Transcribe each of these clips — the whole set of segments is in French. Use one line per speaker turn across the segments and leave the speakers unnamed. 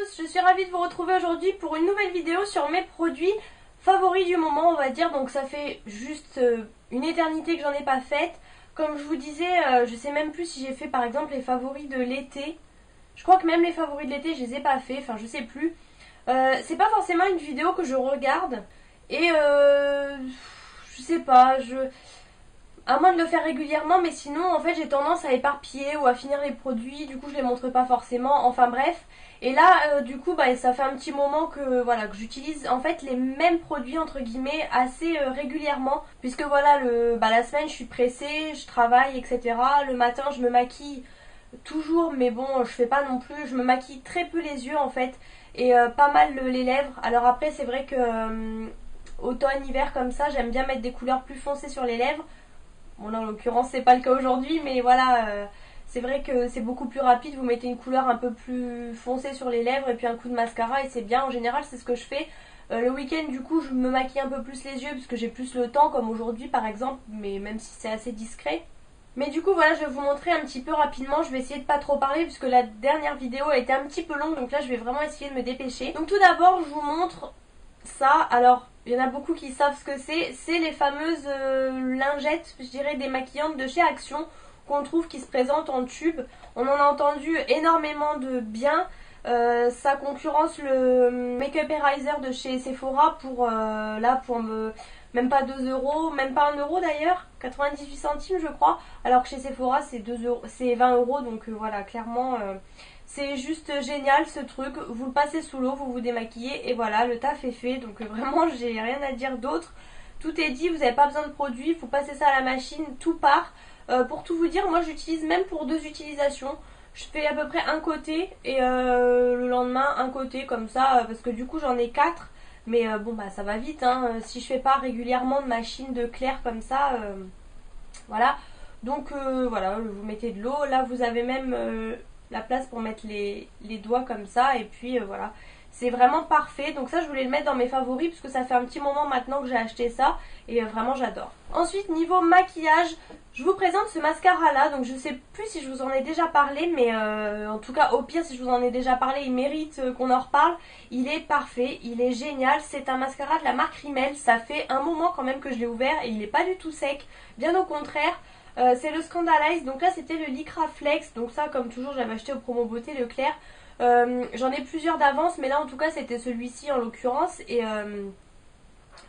tous, je suis ravie de vous retrouver aujourd'hui pour une nouvelle vidéo sur mes produits favoris du moment, on va dire. Donc ça fait juste une éternité que j'en ai pas faite. Comme je vous disais, je sais même plus si j'ai fait par exemple les favoris de l'été. Je crois que même les favoris de l'été je les ai pas fait, enfin je sais plus. C'est pas forcément une vidéo que je regarde et je sais pas, à moins de le faire régulièrement, mais sinon en fait j'ai tendance à éparpiller ou à finir les produits, du coup je les montre pas forcément, enfin bref. Et là du coup ça fait un petit moment que voilà que j'utilise en fait les mêmes produits entre guillemets assez régulièrement, puisque voilà la semaine je suis pressée, je travaille etc. Le matin je me maquille toujours, mais bon je fais pas non plus, je me maquille très peu les yeux en fait et pas mal les lèvres. Alors après c'est vrai que automne, hiver comme ça j'aime bien mettre des couleurs plus foncées sur les lèvres. Bon là en l'occurrence c'est pas le cas aujourd'hui, mais voilà c'est vrai que c'est beaucoup plus rapide, vous mettez une couleur un peu plus foncée sur les lèvres et puis un coup de mascara et c'est bien. En général c'est ce que je fais. Le week-end du coup je me maquille un peu plus les yeux puisque j'ai plus le temps, comme aujourd'hui par exemple, mais même si c'est assez discret. Mais du coup voilà, je vais vous montrer un petit peu rapidement, je vais essayer de pas trop parler puisque la dernière vidéo a été un petit peu longue, donc là je vais vraiment essayer de me dépêcher. Donc tout d'abord je vous montre ça. Alors il y en a beaucoup qui savent ce que c'est les fameuses lingettes, je dirais démaquillantes de chez Action, qu'on trouve qui se présentent en tube. On en a entendu énormément de bien. Ça concurrence le Make-up Eraser de chez Sephora pour même pas 2 euros, même pas 1 euro d'ailleurs, 98 centimes je crois, alors que chez Sephora c'est 2 euros, c'est 20 euros, donc voilà, clairement c'est juste génial ce truc. Vous le passez sous l'eau, vous vous démaquillez et voilà, le taf est fait. Donc vraiment j'ai rien à dire d'autre, tout est dit, vous n'avez pas besoin de produits, il faut passer ça à la machine, tout part. Pour tout vous dire, moi j'utilise même pour 2 utilisations. Je fais à peu près un côté et le lendemain un côté comme ça, parce que du coup j'en ai 4. Mais ça va vite hein. Si je fais pas régulièrement de machine de clair comme ça, voilà. Donc voilà, vous mettez de l'eau, là vous avez même la place pour mettre les doigts comme ça, et puis voilà, c'est vraiment parfait. Donc ça je voulais le mettre dans mes favoris parce que ça fait un petit moment maintenant que j'ai acheté ça et vraiment j'adore. Ensuite niveau maquillage, je vous présente ce mascara là. Donc je sais plus si je vous en ai déjà parlé, mais en tout cas au pire si je vous en ai déjà parlé, il mérite qu'on en reparle. Il est parfait, il est génial, c'est un mascara de la marque Rimmel. Ça fait un moment quand même que je l'ai ouvert et il n'est pas du tout sec, bien au contraire. C'est le Scandalize, donc là c'était le Lycra Flex, donc ça comme toujours j'avais acheté au Promo Beauté Leclerc. J'en ai plusieurs d'avance, mais là en tout cas c'était celui-ci en l'occurrence et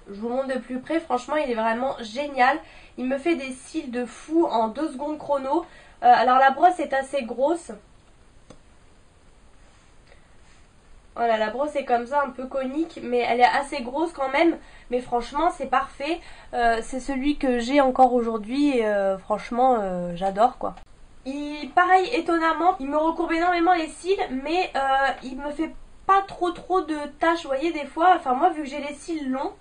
je vous montre de plus près. Franchement il est vraiment génial, il me fait des cils de fou en 2 secondes chrono. Alors la brosse est assez grosse. Voilà, la brosse est comme ça, un peu conique, mais elle est assez grosse quand même. Mais franchement, c'est parfait. C'est celui que j'ai encore aujourd'hui et franchement, j'adore quoi. Pareil, étonnamment, il me recourbe énormément les cils, mais il me fait pas trop de taches. Vous voyez, des fois, enfin moi, vu que j'ai les cils longs,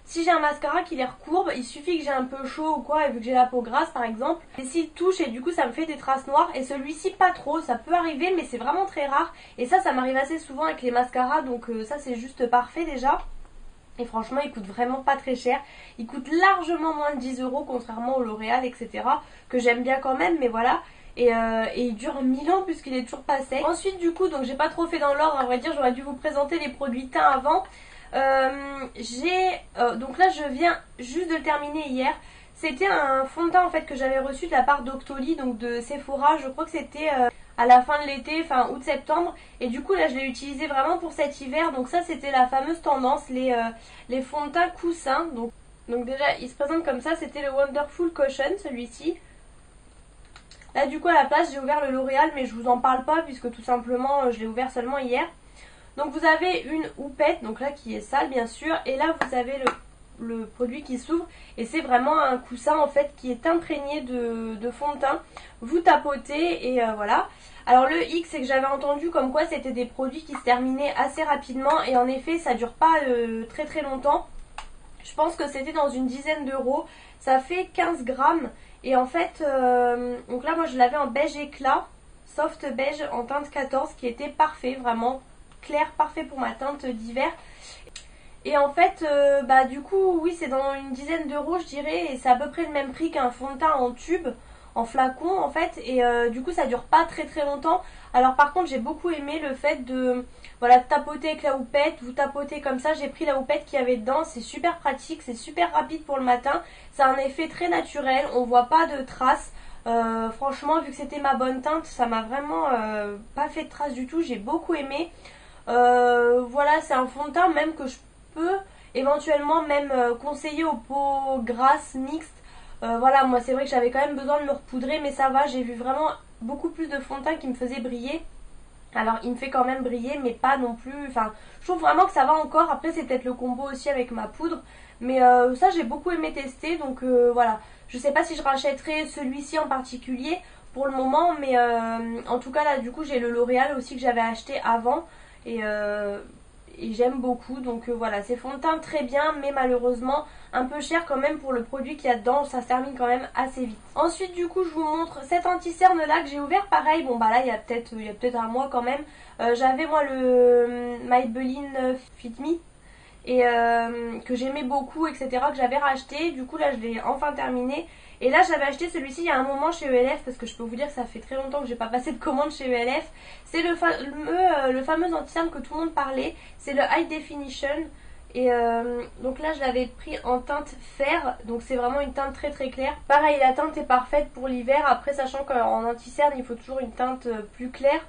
si j'ai un mascara qui les recourbe, il suffit que j'ai un peu chaud ou quoi, et vu que j'ai la peau grasse par exemple, les cils touchent et du coup ça me fait des traces noires. Et celui-ci pas trop, ça peut arriver mais c'est vraiment très rare. Et ça m'arrive assez souvent avec les mascaras, donc ça c'est juste parfait déjà. Et franchement il coûte vraiment pas très cher, il coûte largement moins de 10 euros contrairement au L'Oréal etc. que j'aime bien quand même, mais voilà. Et il dure 1000 ans puisqu'il est toujours pas sec. Ensuite du coup, donc j'ai pas trop fait dans l'ordre, à vrai dire j'aurais dû vous présenter les produits teint avant. Donc là je viens juste de le terminer hier. C'était un fond de teint en fait que j'avais reçu de la part d'Octoly, donc de Sephora. Je crois que c'était à la fin de l'été, fin août-septembre. Et du coup là je l'ai utilisé vraiment pour cet hiver. Donc ça c'était la fameuse tendance, les fonds de teint coussins. Donc déjà il se présente comme ça, c'était le Wonderful Cushion celui-ci. Là du coup à la place j'ai ouvert le L'Oréal, mais je vous en parle pas puisque tout simplement je l'ai ouvert seulement hier. Donc vous avez une houppette, donc là qui est sale bien sûr, et là vous avez le produit qui s'ouvre et c'est vraiment un coussin en fait qui est imprégné de fond de teint. Vous tapotez et voilà. Alors le hic c'est que j'avais entendu comme quoi c'était des produits qui se terminaient assez rapidement et en effet ça dure pas très longtemps. Je pense que c'était dans une dizaine d'euros, ça fait 15 grammes et en fait donc là moi je l'avais en beige éclat, soft beige en teinte 14 qui était parfait, vraiment clair, parfait pour ma teinte d'hiver. Et en fait du coup oui c'est dans une dizaine d'euros je dirais, et c'est à peu près le même prix qu'un fond de teint en tube. en flacon en fait, et du coup ça dure pas très longtemps. Alors par contre j'ai beaucoup aimé le fait de voilà tapoter avec la houppette, vous tapotez comme ça. J'ai pris la houppette qu'il y avait dedans, c'est super pratique, c'est super rapide pour le matin, ça a un effet très naturel, on voit pas de traces. Franchement, vu que c'était ma bonne teinte, ça m'a vraiment pas fait de traces du tout, j'ai beaucoup aimé. Voilà, c'est un fond de teint même que je peux éventuellement même conseiller aux peaux grasses, mixtes. Voilà, moi c'est vrai que j'avais quand même besoin de me repoudrer, mais ça va, j'ai vu vraiment beaucoup plus de fond de teint qui me faisait briller. Alors il me fait quand même briller, mais pas non plus, enfin je trouve vraiment que ça va encore. Après c'est peut-être le combo aussi avec ma poudre, mais ça j'ai beaucoup aimé tester, donc voilà. Je sais pas si je rachèterai celui-ci en particulier pour le moment, mais en tout cas là du coup j'ai le L'Oréal aussi que j'avais acheté avant, et, et j'aime beaucoup. Donc voilà, c'est fond de teint très bien, mais malheureusement un peu cher quand même pour le produit qu'il y a dedans, ça se termine quand même assez vite. Ensuite du coup je vous montre cet anti-cerne là que j'ai ouvert pareil, bon bah là il y a peut-être un mois quand même. J'avais moi le Maybelline Fit Me, et que j'aimais beaucoup, etc., que j'avais racheté. Du coup là je l'ai enfin terminé, et là j'avais acheté celui-ci il y a un moment chez ELF, parce que je peux vous dire que ça fait très longtemps que j'ai pas passé de commande chez ELF. C'est le fameux anti-cerne que tout le monde parlait, c'est le High Definition. Et donc là je l'avais pris en teinte fer, donc c'est vraiment une teinte très claire. Pareil, la teinte est parfaite pour l'hiver, après sachant qu'en anti-cerne il faut toujours une teinte plus claire.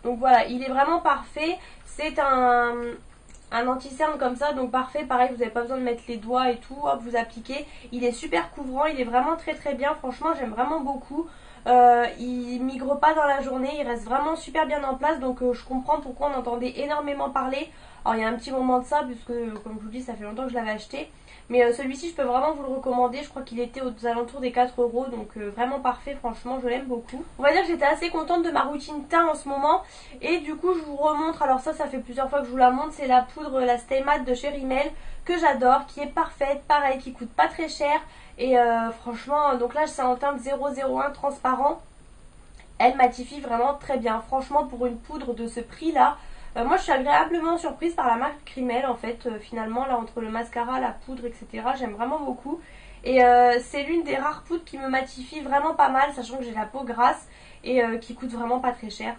Donc voilà, il est vraiment parfait. C'est un anti-cerne comme ça, donc parfait. Pareil, vous n'avez pas besoin de mettre les doigts et tout, hop, vous appliquez. Il est super couvrant, il est vraiment très bien, franchement j'aime vraiment beaucoup. Il migre pas dans la journée, il reste vraiment super bien en place, donc je comprends pourquoi on entendait énormément parler. Alors il y a un petit moment de ça, puisque comme je vous dis ça fait longtemps que je l'avais acheté, mais celui-ci je peux vraiment vous le recommander. Je crois qu'il était aux alentours des 4 euros, donc vraiment parfait, franchement je l'aime beaucoup. On va dire que j'étais assez contente de ma routine teint en ce moment, et du coup je vous remontre, alors ça fait plusieurs fois que je vous la montre, c'est la poudre, la Stay Matte de chez Rimmel, que j'adore, qui est parfaite, pareil, qui coûte pas très cher. Et franchement, donc là c'est en teinte 001 transparent. Elle matifie vraiment très bien. Franchement, pour une poudre de ce prix là, moi je suis agréablement surprise par la marque Rimmel en fait. Finalement là, entre le mascara, la poudre, etc., j'aime vraiment beaucoup. Et c'est l'une des rares poudres qui me matifie vraiment pas mal, sachant que j'ai la peau grasse, et qui coûte vraiment pas très cher.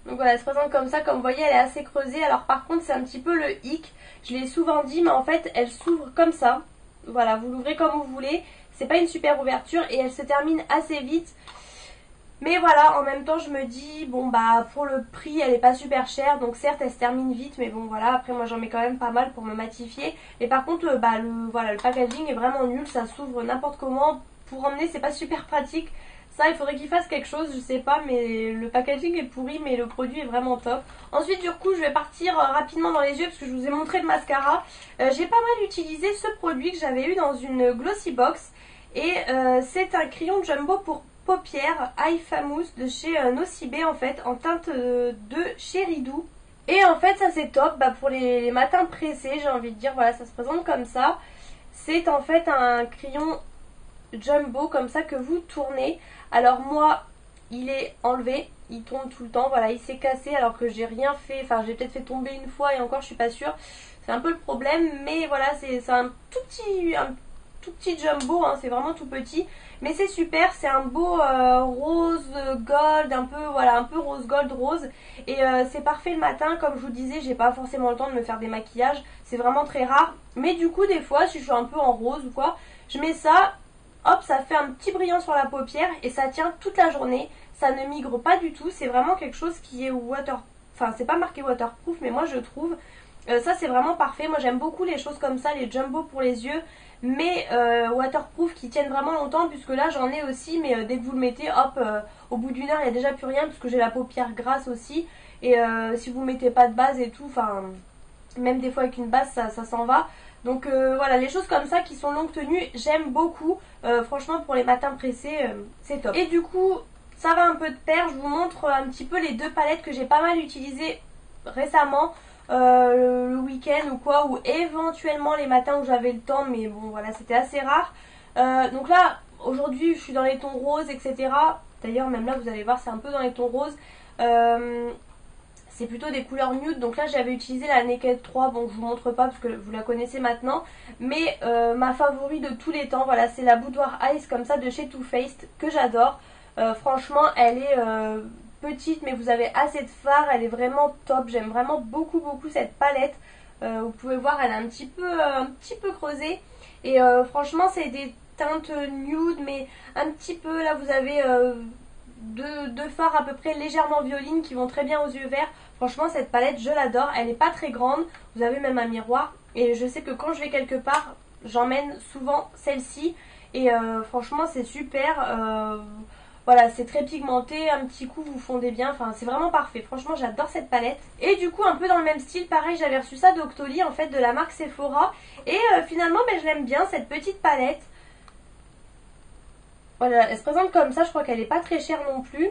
Donc voilà, elle se présente comme ça, comme vous voyez elle est assez creusée. Alors par contre c'est un petit peu le hic, je l'ai souvent dit, mais en fait elle s'ouvre comme ça. Voilà, vous l'ouvrez comme vous voulez. C'est pas une super ouverture et elle se termine assez vite. Mais voilà, en même temps je me dis, bon bah pour le prix elle est pas super chère, donc certes elle se termine vite, mais bon voilà, après moi j'en mets quand même pas mal pour me matifier. Et par contre bah le packaging est vraiment nul, ça s'ouvre n'importe comment. Pour emmener c'est pas super pratique. Ça il faudrait qu'il fasse quelque chose, je sais pas, mais le packaging est pourri, mais le produit est vraiment top. Ensuite du coup je vais partir rapidement dans les yeux, parce que je vous ai montré le mascara. J'ai pas mal utilisé ce produit que j'avais eu dans une Glossy Box. Et c'est un crayon Jumbo pour paupières Eye Famous de chez Nocibé en fait, en teinte de Cheridou. Et en fait ça c'est top pour les matins pressés, j'ai envie de dire. Voilà, ça se présente comme ça. C'est en fait un crayon Jumbo comme ça que vous tournez. Alors moi il est enlevé, il tourne tout le temps, voilà, il s'est cassé alors que j'ai rien fait. Enfin j'ai peut-être fait tomber une fois et encore je suis pas sûre. C'est un peu le problème, mais voilà, c'est un tout petit jumbo, hein, c'est vraiment tout petit, mais c'est super. C'est un beau rose gold, un peu voilà, un peu rose gold rose, et c'est parfait le matin. Comme je vous disais, j'ai pas forcément le temps de me faire des maquillages, c'est vraiment très rare, mais du coup des fois si je suis un peu en rose ou quoi, je mets ça, hop, ça fait un petit brillant sur la paupière et ça tient toute la journée, ça ne migre pas du tout. C'est vraiment quelque chose qui est enfin c'est pas marqué waterproof, mais moi je trouve ça c'est vraiment parfait. Moi j'aime beaucoup les choses comme ça, les jumbo pour les yeux, mais waterproof qui tiennent vraiment longtemps, puisque là j'en ai aussi, mais dès que vous le mettez, hop, au bout d'une heure il n'y a déjà plus rien, puisque j'ai la paupière grasse aussi, et si vous mettez pas de base et tout, enfin même des fois avec une base ça s'en va. Donc voilà, les choses comme ça qui sont longue tenue, j'aime beaucoup. Franchement pour les matins pressés, c'est top. Et du coup ça va un peu de pair, je vous montre un petit peu les deux palettes que j'ai pas mal utilisées récemment. Le week-end ou quoi, ou éventuellement les matins où j'avais le temps, mais bon voilà, c'était assez rare. Donc là aujourd'hui je suis dans les tons roses, etc. D'ailleurs même là vous allez voir c'est un peu dans les tons roses. C'est plutôt des couleurs nude, donc là j'avais utilisé la Naked 3, bon je vous montre pas parce que vous la connaissez maintenant, mais ma favorite de tous les temps, voilà, c'est la Boudoir Eyes comme ça de chez Too Faced, que j'adore. Franchement elle est petite mais vous avez assez de fard, elle est vraiment top. J'aime vraiment beaucoup cette palette. Vous pouvez voir elle est un petit peu creusée. Et franchement c'est des teintes nude mais un petit peu, là vous avez deux fards à peu près légèrement violines qui vont très bien aux yeux verts. Franchement cette palette je l'adore, elle n'est pas très grande, vous avez même un miroir. Et je sais que quand je vais quelque part j'emmène souvent celle-ci. Et franchement c'est super. Voilà, c'est très pigmenté, un petit coup vous fondez bien, enfin c'est vraiment parfait. Franchement j'adore cette palette. Et du coup un peu dans le même style, pareil j'avais reçu ça d'Octoly en fait, de la marque Sephora. Et finalement je l'aime bien cette petite palette. Voilà, elle se présente comme ça, je crois qu'elle est pas très chère non plus.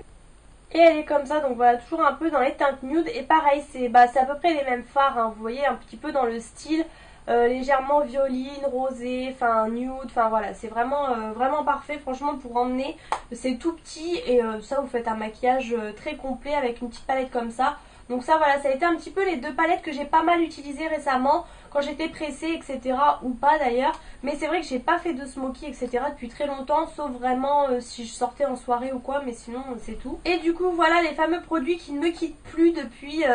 Et elle est comme ça, donc voilà, toujours un peu dans les teintes nude. Et pareil, c'est à peu près les mêmes fards, hein, vous voyez, un petit peu dans le style légèrement violine, rosé, enfin nude, enfin voilà, c'est vraiment parfait franchement pour emmener. C'est tout petit et ça vous faites un maquillage très complet avec une petite palette comme ça. Donc ça voilà, ça a été un petit peu les deux palettes que j'ai pas mal utilisées récemment quand j'étais pressée, etc. ou pas d'ailleurs. Mais c'est vrai que j'ai pas fait de smoky, etc. depuis très longtemps, sauf vraiment si je sortais en soirée ou quoi, mais sinon c'est tout. Et du coup voilà les fameux produits qui ne me quittent plus depuis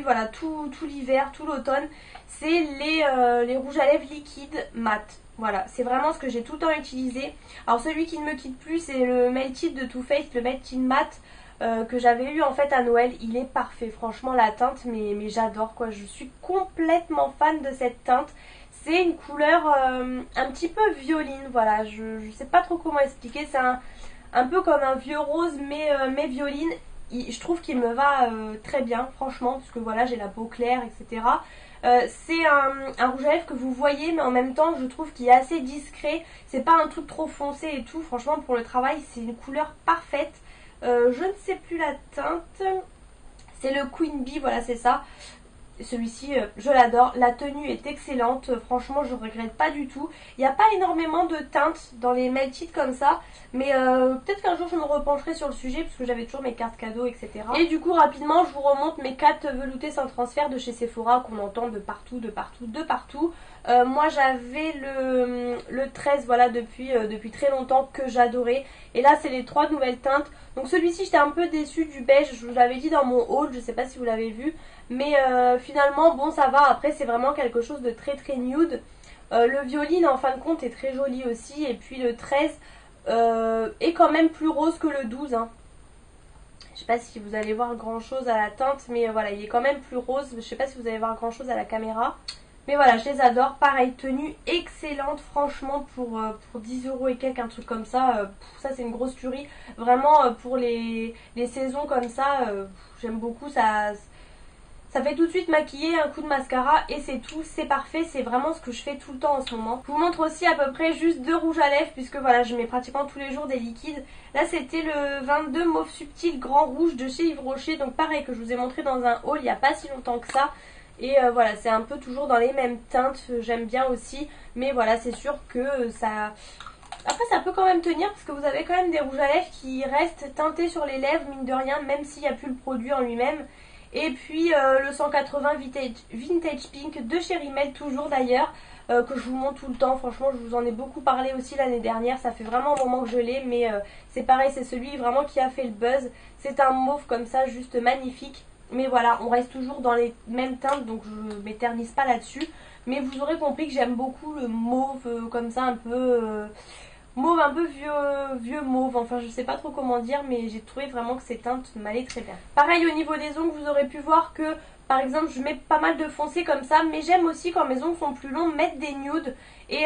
voilà tout l'hiver, tout l'automne. C'est les rouges à lèvres liquides mat. Voilà, c'est vraiment ce que j'ai tout le temps utilisé. Alors celui qui ne me quitte plus c'est le Melted de Too Faced, le Melted Matte. Que j'avais eu en fait à Noël. Il est parfait, franchement la teinte mais j'adore quoi, je suis complètement fan de cette teinte. C'est une couleur un petit peu violine, voilà, je sais pas trop comment expliquer. C'est un peu comme un vieux rose mais violine. Je trouve qu'il me va très bien franchement, parce que voilà j'ai la peau claire, etc. C'est un rouge à lèvres que vous voyez mais en même temps je trouve qu'il est assez discret. C'est pas un truc trop foncé et tout, franchement pour le travail c'est une couleur parfaite. Je ne sais plus la teinte. C'est le Queen Bee, voilà c'est ça. Celui-ci je l'adore, la tenue est excellente, franchement je regrette pas du tout. Il n'y a pas énormément de teintes dans les melted comme ça, mais peut-être qu'un jour je me repencherai sur le sujet parce que j'avais toujours mes cartes cadeaux, etc. Et du coup rapidement je vous remonte mes 4 veloutés sans transfert de chez Sephora qu'on entend de partout. Moi j'avais le 13 voilà depuis très longtemps que j'adorais. Et là c'est les 3 nouvelles teintes. Donc celui-ci j'étais un peu déçue du beige, je vous l'avais dit dans mon haul, je sais pas si vous l'avez vu. Mais finalement bon ça va, après c'est vraiment quelque chose de très nude. Le violine en fin de compte est très joli aussi. Et puis le 13 est quand même plus rose que le 12 hein. Je sais pas si vous allez voir grand chose à la teinte, mais voilà il est quand même plus rose. Je sais pas si vous allez voir grand chose à la caméra. Mais voilà, je les adore. Pareil, tenue excellente, franchement, pour 10 € et quelques, un truc comme ça. Ça, c'est une grosse tuerie. Vraiment, pour les saisons comme ça, j'aime beaucoup. Ça fait tout de suite maquiller, un coup de mascara et c'est tout. C'est parfait, c'est vraiment ce que je fais tout le temps en ce moment. Je vous montre aussi à peu près juste 2 rouges à lèvres, puisque voilà, je mets pratiquement tous les jours des liquides. Là, c'était le 22 Mauve Subtil Grand Rouge de chez Yves Rocher. Donc pareil, que je vous ai montré dans un haul il n'y a pas si longtemps que ça. Et voilà, c'est un peu toujours dans les mêmes teintes, j'aime bien aussi. Mais voilà, c'est sûr que ça... Après ça peut quand même tenir parce que vous avez quand même des rouges à lèvres qui restent teintés sur les lèvres, mine de rien, même s'il n'y a plus le produit en lui-même. Et puis le 180 Vintage Pink de chez Rimmel, toujours d'ailleurs, que je vous montre tout le temps. Franchement, je vous en ai beaucoup parlé aussi l'année dernière. Ça fait vraiment un moment que je l'ai, mais c'est pareil, c'est celui vraiment qui a fait le buzz. C'est un mauve comme ça, juste magnifique. Mais voilà, on reste toujours dans les mêmes teintes, donc je m'éternise pas là-dessus. Mais vous aurez compris que j'aime beaucoup le mauve comme ça, un peu... mauve un peu vieux mauve, enfin je sais pas trop comment dire, mais j'ai trouvé vraiment que ces teintes m'allaient très bien. Pareil au niveau des ongles, vous aurez pu voir que par exemple je mets pas mal de foncé comme ça, mais j'aime aussi quand mes ongles sont plus longs mettre des nudes. Et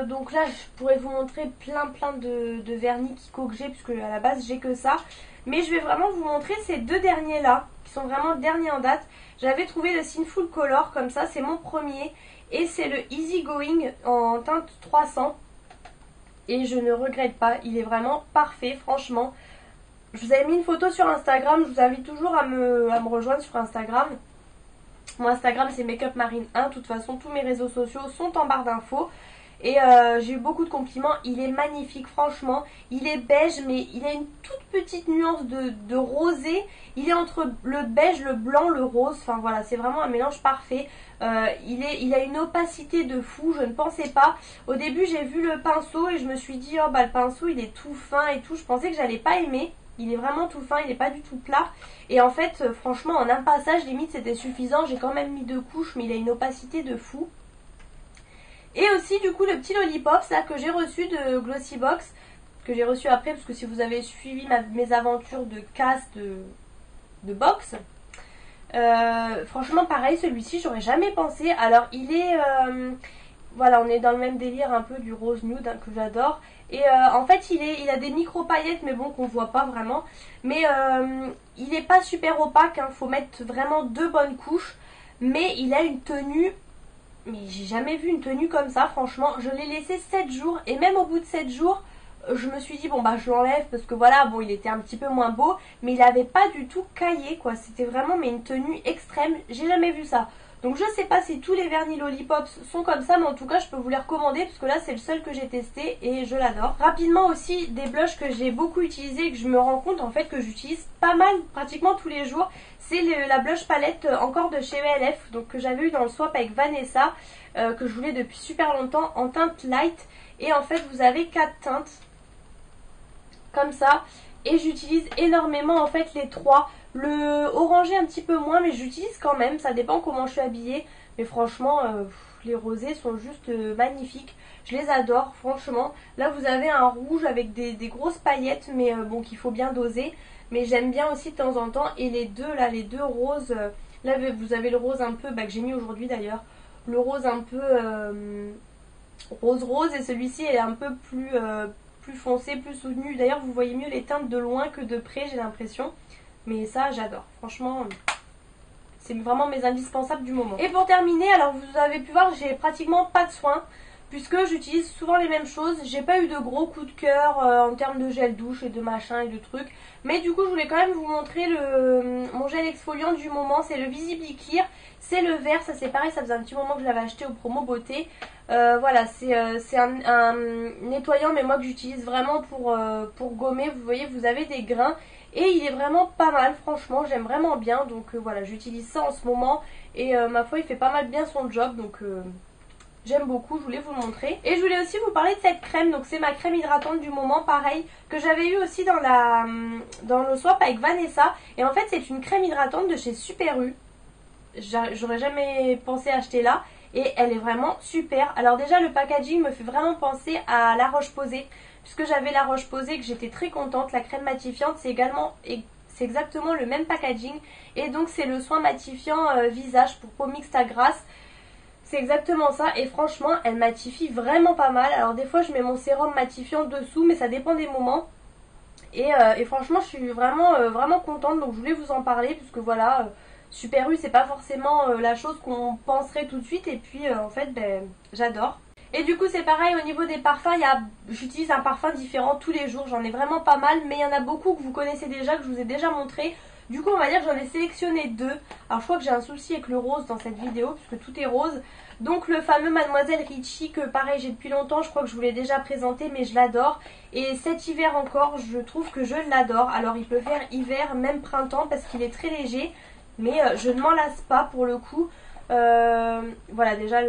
donc là je pourrais vous montrer plein de vernis Kiko que j'ai, puisque à la base j'ai que ça. Mais je vais vraiment vous montrer ces deux derniers là, qui sont vraiment derniers en date. J'avais trouvé le Sinful Color comme ça, c'est mon premier. Et c'est le Easy Going en teinte 300. Et je ne regrette pas, il est vraiment parfait franchement. Je vous avais mis une photo sur Instagram, je vous invite toujours à me rejoindre sur Instagram. Mon Instagram c'est Makeup Marine 1, de toute façon tous mes réseaux sociaux sont en barre d'infos. Et j'ai eu beaucoup de compliments. Il est magnifique, franchement. Il est beige, mais il a une toute petite nuance de rosé. Il est entre le beige, le blanc, le rose. Enfin voilà, c'est vraiment un mélange parfait. Il a une opacité de fou, je ne pensais pas. Au début, j'ai vu le pinceau et je me suis dit, oh bah le pinceau, il est tout fin et tout. Je pensais que j'allais pas aimer. Il est vraiment tout fin, il n'est pas du tout plat. Et en fait, franchement, en un passage, limite, c'était suffisant. J'ai quand même mis 2 couches, mais il a une opacité de fou. Et aussi du coup le petit lollipop là que j'ai reçu de Glossybox, que j'ai reçu après parce que si vous avez suivi mes aventures de casse de box, franchement pareil, celui-ci j'aurais jamais pensé. Alors il est, voilà, on est dans le même délire un peu du rose nude hein, que j'adore. Et en fait il a des micro paillettes mais bon qu'on voit pas vraiment. Mais il est pas super opaque, hein, faut mettre vraiment 2 bonnes couches. Mais il a une tenue... Mais j'ai jamais vu une tenue comme ça, franchement. Je l'ai laissé 7 jours et même au bout de 7 jours, je me suis dit bon bah je l'enlève parce que voilà, bon il était un petit peu moins beau, mais il avait pas du tout caillé quoi. C'était vraiment mais une tenue extrême, j'ai jamais vu ça. Donc je sais pas si tous les vernis Lollipops sont comme ça, mais en tout cas je peux vous les recommander parce que là c'est le seul que j'ai testé et je l'adore. Rapidement aussi des blushs que j'ai beaucoup utilisés et que je me rends compte en fait que j'utilise pas mal pratiquement tous les jours. C'est la blush palette encore de chez ELF, donc que j'avais eu dans le swap avec Vanessa, que je voulais depuis super longtemps en teinte light. Et en fait vous avez 4 teintes comme ça et j'utilise énormément en fait les 3. Le orangé un petit peu moins mais j'utilise quand même, ça dépend comment je suis habillée. Mais franchement les rosés sont juste magnifiques, je les adore franchement. Là vous avez un rouge avec des grosses paillettes mais bon qu'il faut bien doser. Mais j'aime bien aussi de temps en temps. Et les deux là, les deux roses, là vous avez le rose un peu, que j'ai mis aujourd'hui d'ailleurs. Le rose un peu rose et celui-ci est un peu plus foncé, plus soutenu. D'ailleurs vous voyez mieux les teintes de loin que de près j'ai l'impression. Mais ça j'adore, franchement c'est vraiment mes indispensables du moment. Et pour terminer, alors vous avez pu voir j'ai pratiquement pas de soins, puisque j'utilise souvent les mêmes choses. J'ai pas eu de gros coup de cœur en termes de gel douche et de machin et de trucs. Mais du coup je voulais quand même vous montrer mon gel exfoliant du moment. C'est le Visibly Clear. C'est le vert, ça c'est pareil, ça faisait un petit moment que je l'avais acheté au promo beauté. Voilà, c'est un nettoyant mais moi que j'utilise vraiment pour gommer. Vous voyez, vous avez des grains. Et il est vraiment pas mal, franchement, j'aime vraiment bien. Donc voilà, j'utilise ça en ce moment. Et ma foi, il fait pas mal bien son job. Donc j'aime beaucoup, je voulais vous le montrer. Et je voulais aussi vous parler de cette crème. Donc c'est ma crème hydratante du moment, pareil, que j'avais eu aussi dans le swap avec Vanessa. Et en fait c'est une crème hydratante de chez Super U. J'aurais jamais pensé acheter là. Et elle est vraiment super. Alors déjà le packaging me fait vraiment penser à La Roche-Posay, puisque j'avais La Roche-Posay, que j'étais très contente. La crème matifiante c'est exactement le même packaging. Et donc c'est le soin matifiant visage pour peau mixte à grasse. C'est exactement ça et franchement elle matifie vraiment pas mal. Alors des fois je mets mon sérum matifiant dessous mais ça dépend des moments. Et franchement je suis vraiment contente, donc je voulais vous en parler puisque voilà, Super U c'est pas forcément la chose qu'on penserait tout de suite. Et puis en fait j'adore. Et du coup c'est pareil au niveau des parfums, j'utilise un parfum différent tous les jours, j'en ai vraiment pas mal. Mais il y en a beaucoup que vous connaissez déjà, que je vous ai déjà montré. Du coup on va dire que j'en ai sélectionné 2. Alors je crois que j'ai un souci avec le rose dans cette vidéo puisque tout est rose. Donc le fameux Mademoiselle Richie que pareil j'ai depuis longtemps, je crois que je vous l'ai déjà présenté mais je l'adore. Et cet hiver encore je trouve que je l'adore. Alors il peut faire hiver même printemps parce qu'il est très léger. Mais je ne m'en lasse pas pour le coup. Voilà déjà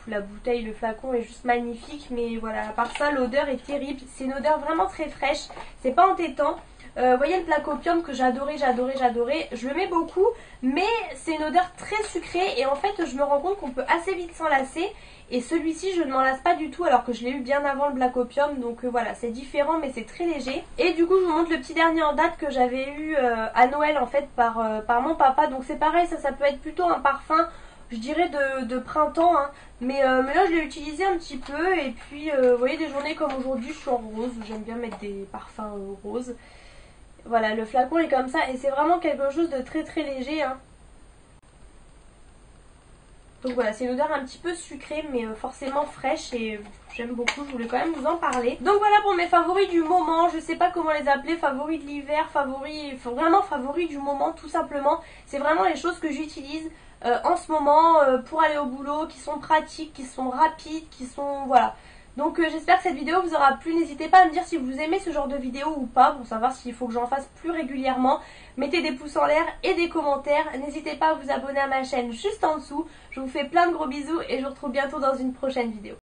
la bouteille, le flacon est juste magnifique. Mais voilà, à part ça l'odeur est terrible. C'est une odeur vraiment très fraîche, c'est pas entêtant. Vous voyez le placopium que j'adorais, je le mets beaucoup, mais c'est une odeur très sucrée et en fait je me rends compte qu'on peut assez vite s'en lasser. Et celui-ci je ne m'en lasse pas du tout alors que je l'ai eu bien avant le placopium, donc voilà c'est différent mais c'est très léger. Et du coup je vous montre le petit dernier en date que j'avais eu à Noël en fait par mon papa. Donc c'est pareil, ça peut être plutôt un parfum je dirais de printemps hein. Mais là je l'ai utilisé un petit peu et puis vous voyez des journées comme aujourd'hui je suis en rose, j'aime bien mettre des parfums roses. Voilà, le flacon est comme ça et c'est vraiment quelque chose de très très léger hein. Donc voilà, c'est une odeur un petit peu sucrée mais forcément fraîche et j'aime beaucoup, je voulais quand même vous en parler. Donc voilà pour mes favoris du moment, je sais pas comment les appeler, favoris de l'hiver, vraiment favoris du moment tout simplement. C'est vraiment les choses que j'utilise. en ce moment pour aller au boulot, qui sont pratiques, qui sont rapides, qui sont... voilà. Donc j'espère que cette vidéo vous aura plu. N'hésitez pas à me dire si vous aimez ce genre de vidéo ou pas, pour savoir s'il faut que j'en fasse plus régulièrement. Mettez des pouces en l'air et des commentaires. N'hésitez pas à vous abonner à ma chaîne juste en dessous. Je vous fais plein de gros bisous et je vous retrouve bientôt dans une prochaine vidéo.